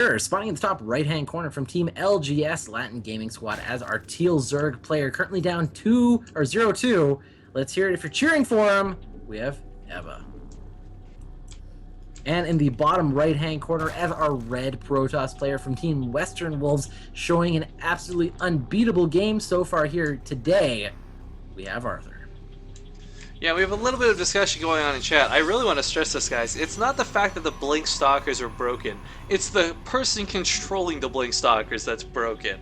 Spawning in the top right-hand corner from Team LGS Latin Gaming Squad as our Teal Zerg player, currently down 0-2. Let's hear it if you're cheering for him. We have Eva. And in the bottom right-hand corner, as our red Protoss player from Team Western Wolves, showing an absolutely unbeatable game so far here today, we have Arthur. Yeah, we have a little bit of discussion going on in chat. I really want to stress this, guys. It's not the fact that the Blink Stalkers are broken. It's the person controlling the Blink Stalkers that's broken.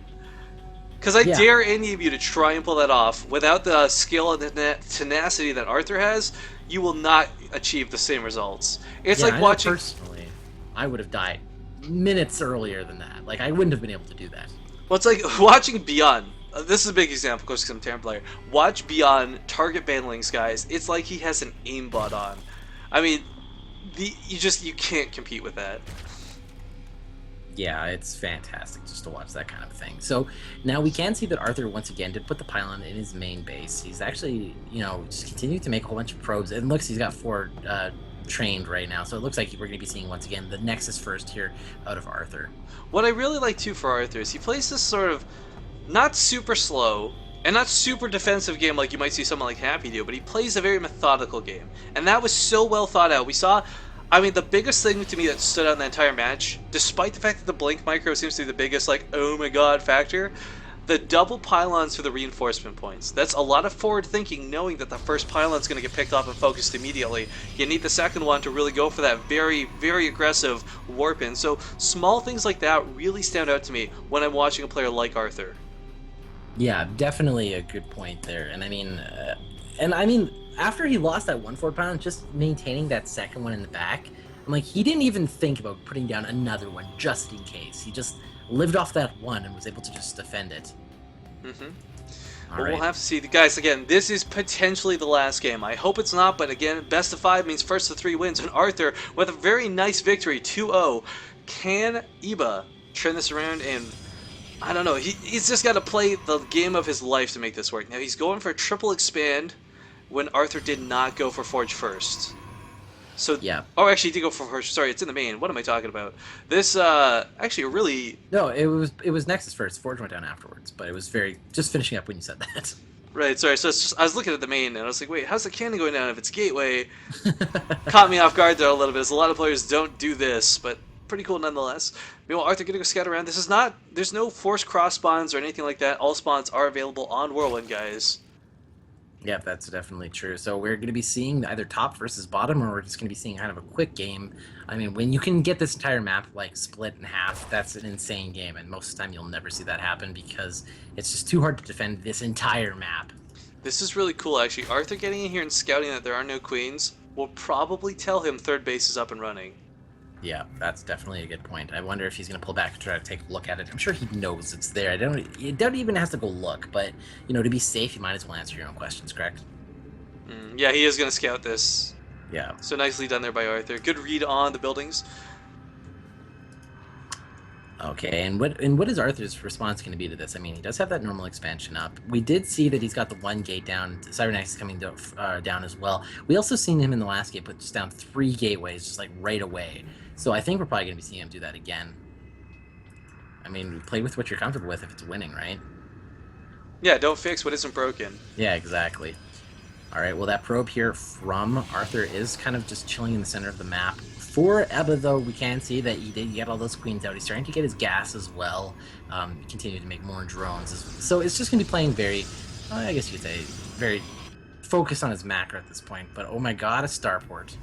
Because I dare any of you to try and pull that off. Without the skill and the tenacity that Arthur has, you will not achieve the same results. It's like watching... Personally, I would have died minutes earlier than that. Like, I wouldn't have been able to do that. Well, it's like watching Beyond. This is a big example, because I'm a Terran player. Watch Beyond target Banlings, guys. It's like he has an aimbot on. I mean, you can't compete with that. Yeah, it's fantastic just to watch that kind of thing. So now we can see that Arthur once again did put the pylon in his main base. He's actually, just continued to make a whole bunch of probes. And looks, he's got 4 trained right now. So it looks like we're going to be seeing once again the Nexus first here out of Arthur. What I really like too for Arthur is he plays this sort of not super slow and not super defensive game like you might see someone like Happy do, but he plays a very methodical game. And that was so well thought out. We saw, I mean, the biggest thing to me that stood out in the entire match, despite the fact that the Blink Micro seems to be the biggest, like, oh my god factor, the double pylons for the reinforcement points. That's a lot of forward thinking, knowing that the first pylon's going to get picked off and focused immediately. You need the second one to really go for that very, very aggressive warp in. So small things like that really stand out to me when I'm watching a player like Arthur. Yeah, definitely a good point there. And I mean, after he lost that 1 forward pylon, just maintaining that second one in the back, I'm like, he didn't even think about putting down another one just in case. He just lived off that one and was able to just defend it. Well, we'll have to see. Guys, again, this is potentially the last game. I hope it's not, but again, best of 5 means first of 3 wins. And Arthur, with a very nice victory, 2-0, can Eba turn this around? And I don't know, he's just got to play the game of his life to make this work. Now, he's going for a triple expand when Arthur did not go for Forge first. So, yeah. Oh, actually, he did go for Forge. Sorry, it's in the main. What am I talking about? This, actually, really... No, it was Nexus first. Forge went down afterwards, but it was just finishing up when you said that. Right, sorry. So I was looking at the main, and I was like, wait, how's the cannon going down if it's Gateway? Caught me off guard there a little bit, as a lot of players don't do this, but pretty cool nonetheless. Meanwhile, Arthur getting a scout around. This is not... There's no forced cross spawns or anything like that. All spawns are available on Whirlwind, guys. Yeah, that's definitely true. So we're going to be seeing either top versus bottom, or we're just going to be seeing kind of a quick game. I mean, when you can get this entire map like split in half, that's an insane game, and most of the time you'll never see that happen because it's just too hard to defend this entire map. This is really cool, actually. Arthur getting in here and scouting that there are no queens will probably tell him third base is up and running. Yeah, that's definitely a good point. I wonder if he's going to pull back and try to take a look at it. I'm sure he knows it's there. You don't even have to go look, but, to be safe, you might as well answer your own questions, correct? Yeah, he is going to scout this. Yeah. So nicely done there by Arthur. Good read on the buildings. Okay, and what is Arthur's response going to be to this? I mean, he does have that normal expansion up. We did see that he's got the 1 gate down. Cybernex is coming down as well. We also seen him in the last gate put just down 3 gateways just like right away. So I think we're probably going to be seeing him do that again. I mean, play with what you're comfortable with if it's winning, right? Yeah, don't fix what isn't broken. Yeah, exactly. All right, well, that probe here from Arthur is kind of just chilling in the center of the map. For Eba, though, we can see that he did get all those queens out. He's starting to get his gas as well. Continue to make more drones. So it's just going to be playing very, I guess you could say, very focused on his macro at this point. But oh my god, a starport.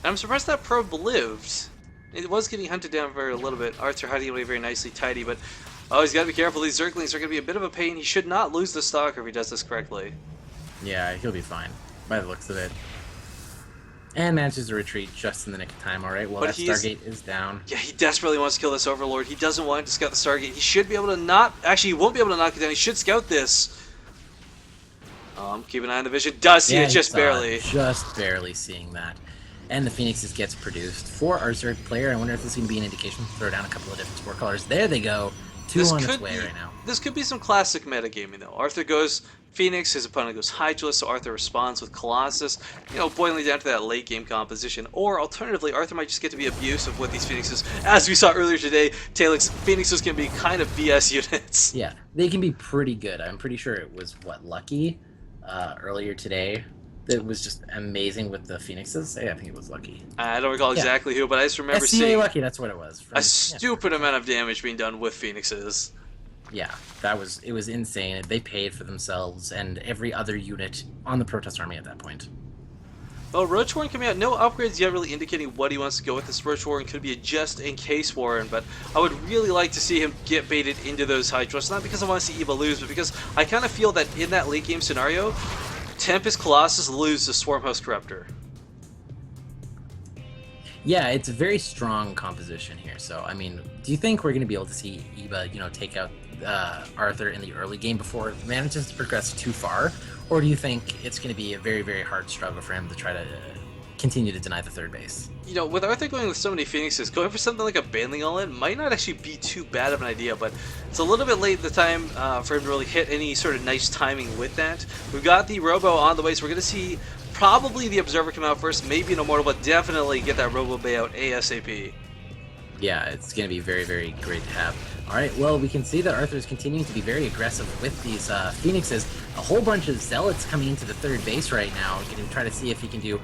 I'm surprised that probe lived. It was getting hunted down for a little bit. Arthur hiding away very nicely, tidy, but oh, he's got to be careful. These Zerglings are going to be a bit of a pain. He should not lose the Stalker if he does this correctly. Yeah, he'll be fine, by the looks of it. And manages to retreat just in the nick of time. All right, well, that Stargate is down. Yeah, he desperately wants to kill this Overlord. He doesn't want to scout the Stargate. He should be able to not... Actually, he won't be able to knock it down. He should scout this. Keep an eye on the vision. Does see it just barely. Just barely seeing that. And the Phoenixes gets produced. For our Zerg player, I wonder if this is going to be an indication to throw down a couple of different sport colors. There they go. 2 on its way right now. This could be some classic metagaming, though. Arthur goes Phoenix. His opponent goes Hydralisk, so Arthur responds with Colossus, boiling down to that late game composition. Or alternatively, Arthur might just get to be abusive with these Phoenixes. As we saw earlier today, Talix, Phoenixes can be kind of BS units. Yeah, they can be pretty good. I'm pretty sure it was, Lucky earlier today that was just amazing with the Phoenixes. Yeah, I think it was Lucky. I don't recall exactly who, but I just remember SCA seeing Lucky, that's what it was. a stupid amount of damage being done with Phoenixes. Yeah, it was insane. They paid for themselves and every other unit on the Protest army at that point. Well, Roach Warren coming out, no upgrades yet really indicating what he wants to go with. This Roach Warren could be a just-in-case Warren, but I would really like to see him get baited into those Hydras. Not because I want to see Eva lose, but because I kind of feel that in that late game scenario, Tempest Colossus lose the Swarmhouse Corruptor. Yeah, it's a very strong composition here. So, I mean, do you think we're going to be able to see Eva, take out Arthur in the early game before it manages to progress too far? Or do you think it's going to be a very, very hard struggle for him to try to continue to deny the third base? With Arthur going with so many Phoenixes, going for something like a Baneling All-In might not actually be too bad of an idea, but it's a little bit late in the time for him to really hit any sort of nice timing with that. We've got the Robo on the way, so we're going to see probably the Observer come out first, maybe an Immortal, but definitely get that Robo Bay out ASAP. Yeah, it's going to be very, very great to have. All right, well, we can see that Arthur is continuing to be very aggressive with these Phoenixes. A whole bunch of Zealots coming into the third base right now. We're going to try to see if he can do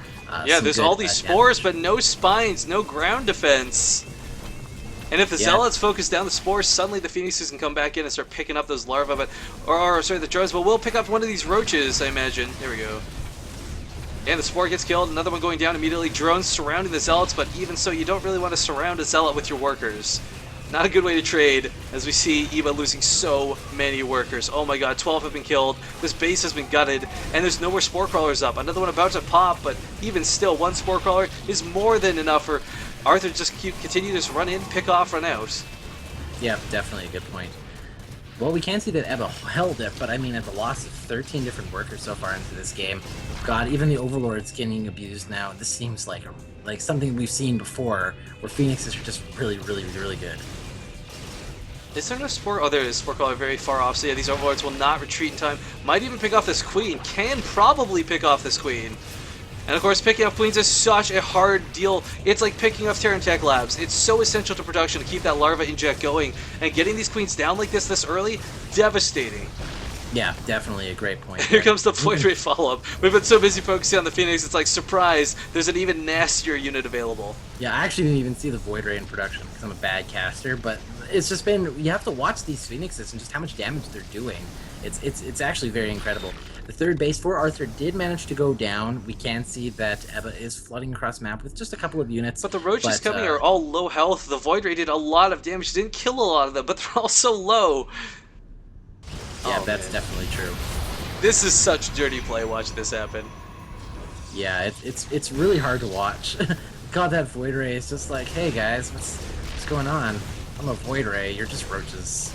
yeah, there's good, all these spores, damage. but no spines, no ground defense. And if the Zealots focus down the spores, suddenly the Phoenixes can come back in and start picking up those larvae, the drones, but we'll pick up one of these roaches, I imagine. There we go. And the spore gets killed, another one going down immediately. Drones surrounding the Zealots, but even so, you don't really want to surround a Zealot with your workers. Not a good way to trade, as we see Eva losing so many workers. Oh my god, 12 have been killed, this base has been gutted, and there's no more Spore Crawlers up. Another one about to pop, but even still, one Spore Crawler is more than enough for Arthur to just continue to just run in, pick off, run out. Yeah, definitely a good point. Well, we can see that Ebba held it, but I mean, at the loss of 13 different workers so far into this game, god, even the Overlord's getting abused now. This seems like something we've seen before, where Phoenixes are just really, really, really good. Is there no Spore? Oh, there is. Spore Crawler very far off, so yeah, these Overlords will not retreat in time. Might even pick off this Queen. Can probably pick off this Queen. And of course, picking up Queens is such a hard deal. It's like picking off Terran Tech Labs. It's so essential to production to keep that Larva Inject going. And getting these Queens down like this early, devastating. Yeah, definitely a great point. Here comes the Void Ray follow-up. We've been so busy focusing on the Phoenix, it's like, surprise, there's an even nastier unit available. Yeah, I actually didn't even see the Void Ray in production because I'm a bad caster, but it's just been, you have to watch these Phoenixes and just how much damage they're doing. It's actually very incredible. The third base for Arthur did manage to go down. We can see that Ebba is flooding across the map with just a couple of units. But the roaches coming are all low health. The Void Ray did a lot of damage. Didn't kill a lot of them, but they're all so low. Yeah, that's definitely true. This is such dirty play. Watch this happen. Yeah, it's really hard to watch. God, that Void Ray is just like, hey guys, what's going on? I'm a Void Ray. You're just roaches.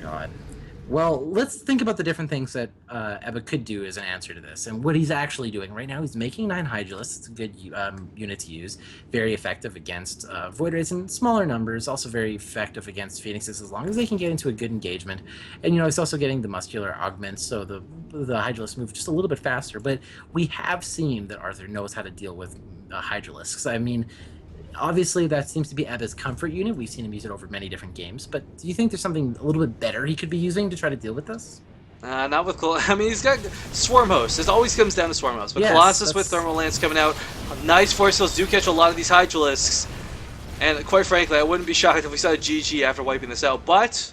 God. Well, let's think about the different things that Ebba could do as an answer to this, and what he's actually doing. Right now, he's making 9 Hydralisks. It's a good unit to use. Very effective against Void Rays in smaller numbers. Also very effective against Phoenixes as long as they can get into a good engagement. And, he's also getting the muscular augments, so the Hydralisks move just a little bit faster. But we have seen that Arthur knows how to deal with Hydralisks. I mean, obviously, that seems to be Ebba's comfort unit. We've seen him use it over many different games. But do you think there's something a little bit better he could be using to try to deal with this? Not with I mean, he's got Swarm Host. It always comes down to Swarm Host. But yes, Colossus with Thermal Lance coming out. Nice Force Fields do catch a lot of these Hydralisks. And quite frankly, I wouldn't be shocked if we saw a GG after wiping this out. But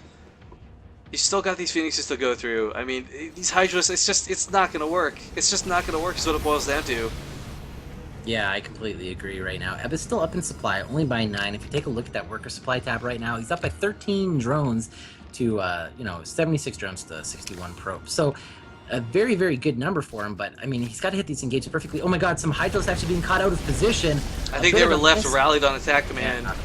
you still got these Phoenixes to go through. I mean, these Hydralisks, it's not going to work. It's just not going to work is what it boils down to. Yeah, I completely agree right now. Ebba's still up in supply, only by 9. If you take a look at that worker supply tab right now, he's up by 13 drones to, 76 drones to 61 probes. So, a very, very good number for him, but, I mean, he's got to hit these engagements perfectly. Oh my god, some Hydros actually being caught out of position. I think they were left rallied on attack command. Yeah.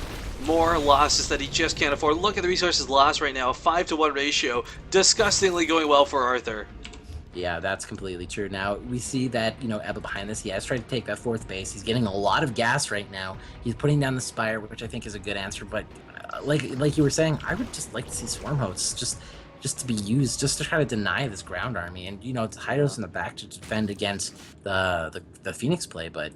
More losses that he just can't afford. Look at the resources lost right now, a 5-to-1 ratio. Disgustingly going well for Arthur. Yeah, that's completely true. Now, we see that, Ebba behind this, he has tried to take that 4th base. He's getting a lot of gas right now. He's putting down the Spire, which I think is a good answer. But like you were saying, I would just like to see Swarm Hosts. Just just to be used, just to try to deny this ground army. And it's Hydos in the back to defend against the Phoenix play, but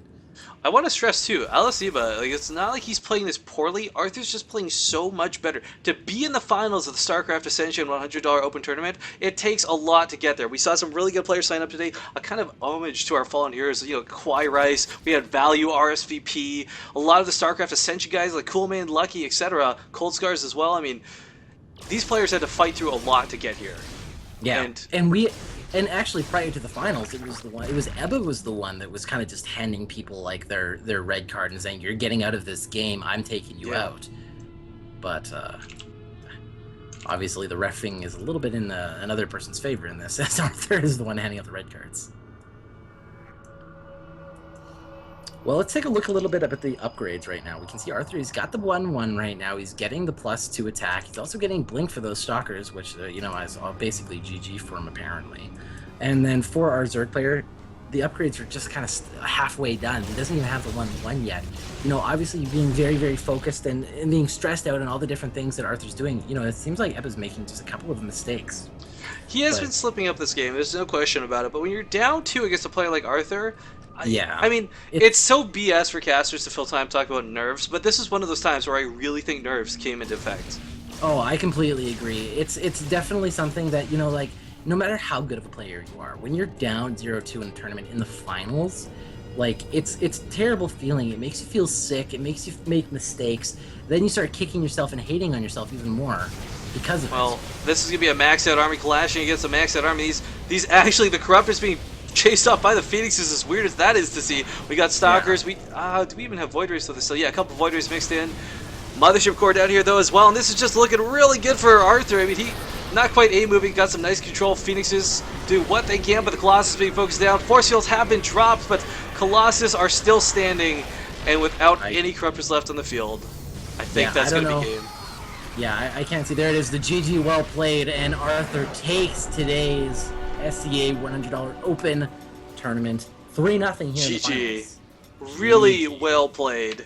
I want to stress too, Alasiba, like it's not like he's playing this poorly. Arthur's just playing so much better. To be in the finals of the StarCraft Ascension $100 Open Tournament, it takes a lot to get there. We saw some really good players sign up today. A kind of homage to our fallen heroes, Kwai Rice. We had Value RSVP. A lot of the StarCraft Ascension guys like Coolman, Lucky, etc. Cold Scars as well. I mean, these players had to fight through a lot to get here. Yeah, and actually prior to the finals, it was Ebba was the one that was kind of just handing people like their red card and saying, "You're getting out of this game. I'm taking you out." But obviously, the reffing is a little bit in another person's favor in this, as Arthur is the one handing out the red cards. Well, let's take a look a little bit up at the upgrades right now. We can see Arthur, he's got the 1/1 right now. He's getting the +2 attack. He's also getting Blink for those Stalkers, which, is basically GG for him, apparently. And then for our Zerg player, the upgrades are just kind of halfway done. He doesn't even have the 1/1 yet. Obviously being very, very focused and being stressed out and all the different things that Arthur's doing, it seems like Ebba's making just a couple of mistakes. He has been slipping up this game, there's no question about it, but when you're down 2 against a player like Arthur, Yeah. I mean, it's so BS for casters to fill time talking about nerfs, but this is one of those times where I really think nerfs came into effect. Oh, I completely agree. It's definitely something that, no matter how good of a player you are, when you're down 0-2 in a tournament in the finals, it's a terrible feeling. It makes you feel sick. It makes you make mistakes. Then you start kicking yourself and hating on yourself even more because of it. Well, this is going to be a maxed out army clashing against a maxed out army. These actually, the Corruptors being chased off by the Phoenixes, as weird as that is to see. We got Stalkers. Yeah. Do we even have Void Rays with us? So yeah, a couple Void Rays mixed in. Mothership Core down here though as well, and this is just looking really good for Arthur. I mean, he not quite A-moving, got some nice control. Phoenixes do what they can, but the Colossus being focused down. Force fields have been dropped, but Colossus are still standing, and without any Corruptors left on the field, I think that's going to be game. Yeah, I can't see. There it is, the GG well played, and Arthur takes today's SCA $100 Open Tournament 3-0 here in the finals. GG. Really well played.